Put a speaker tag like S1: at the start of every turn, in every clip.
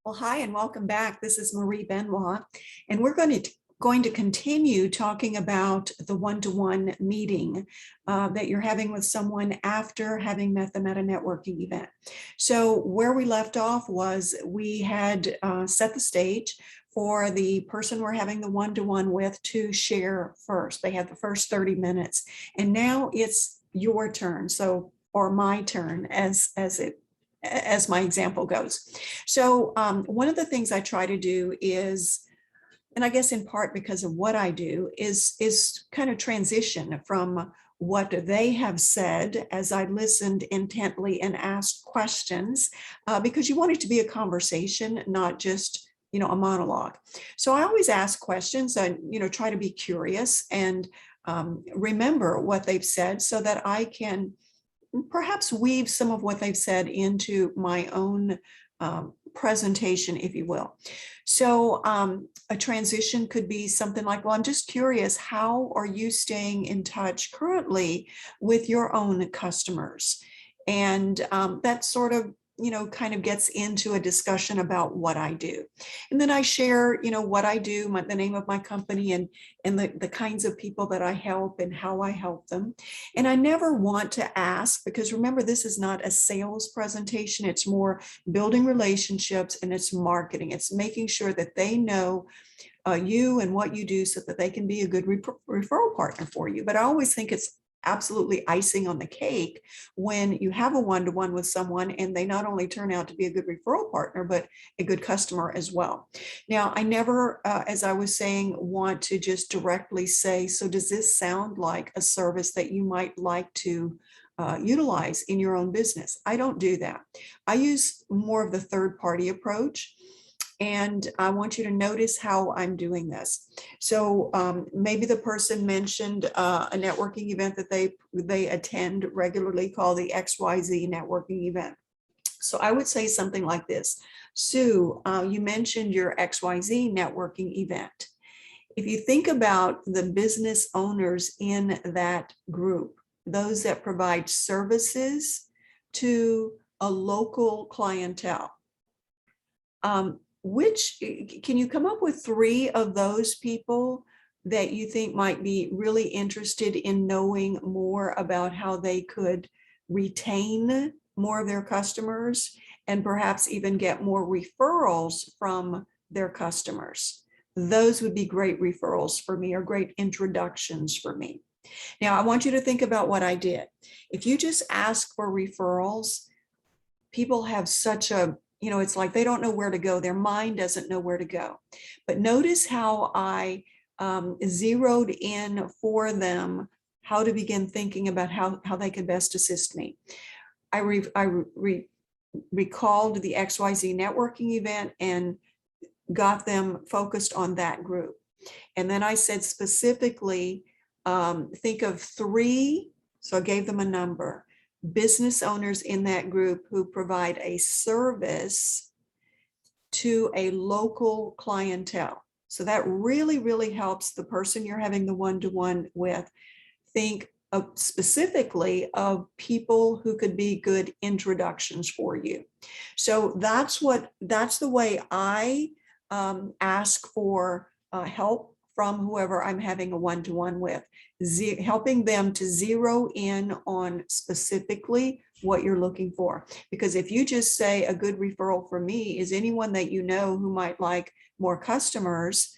S1: Well, hi and welcome back. This is Marie Benoit, and we're going to continue talking about the one-to-one meeting that you're having with someone after having met them at a networking event. So where we left off was we had set the stage for the person we're having the one-to-one with to share first. They had the first 30 minutes, and now it's your turn. So, or my turn as my example goes. So one of the things I try to do is, and I guess in part because of what I do, is kind of transition from what they have said as I listened intently and asked questions, because you want it to be a conversation, not just a monologue. So I always ask questions and try to be curious and remember what they've said so that I can perhaps weave some of what they've said into my own presentation, if you will. So a transition could be something like, well, I'm just curious, how are you staying in touch currently with your own customers? And that sort of kind of gets into a discussion about what I do. And then I share, what I do, the name of my company and the kinds of people that I help and how I help them. And I never want to ask, because remember, this is not a sales presentation. It's more building relationships and it's marketing. It's making sure that they know you and what you do so that they can be a good referral partner for you. But I always think it's absolutely icing on the cake when you have a one-to-one with someone and they not only turn out to be a good referral partner, but a good customer as well. Now, I never, as I was saying, want to just directly say, so does this sound like a service that you might like to utilize in your own business? I don't do that. I use more of the third-party approach. And I want you to notice how I'm doing this. So maybe the person mentioned a networking event that they attend regularly called the XYZ networking event. So I would say something like this. Sue, you mentioned your XYZ networking event. If you think about the business owners in that group, those that provide services to a local clientele, can you come up with 3 of those people that you think might be really interested in knowing more about how they could retain more of their customers and perhaps even get more referrals from their customers? Those would be great referrals for me, or great introductions for me. Now, I want you to think about what I did. If you just ask for referrals, people have such a it's like they don't know where to go. Their mind doesn't know where to go. But notice how I zeroed in for them how to begin thinking about how they could best assist me. I recalled the XYZ networking event and got them focused on that group. And then I said specifically, think of 3, so I gave them a number, business owners in that group who provide a service to a local clientele. So that really, really helps the person you're having the one-to-one with think of specifically of people who could be good introductions for you. So that's the way I ask for help from whoever I'm having a one-to-one with, helping them to zero in on specifically what you're looking for. Because if you just say a good referral for me is anyone that you know who might like more customers,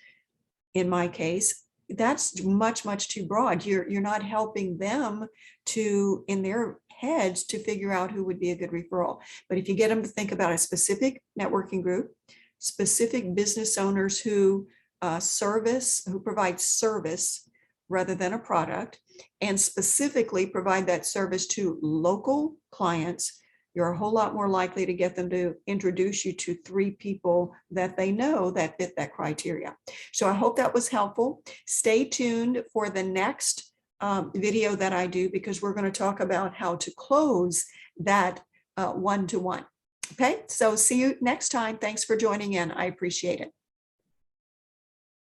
S1: in my case, that's much, much too broad. You're not helping them to, in their heads, to figure out who would be a good referral. But if you get them to think about a specific networking group, specific business owners who provide service rather than a product, and specifically provide that service to local clients, you're a whole lot more likely to get them to introduce you to 3 people that they know that fit that criteria. So I hope that was helpful. Stay tuned for the next video that I do, because we're going to talk about how to close that one-to-one. Okay, so see you next time. Thanks for joining in. I appreciate it.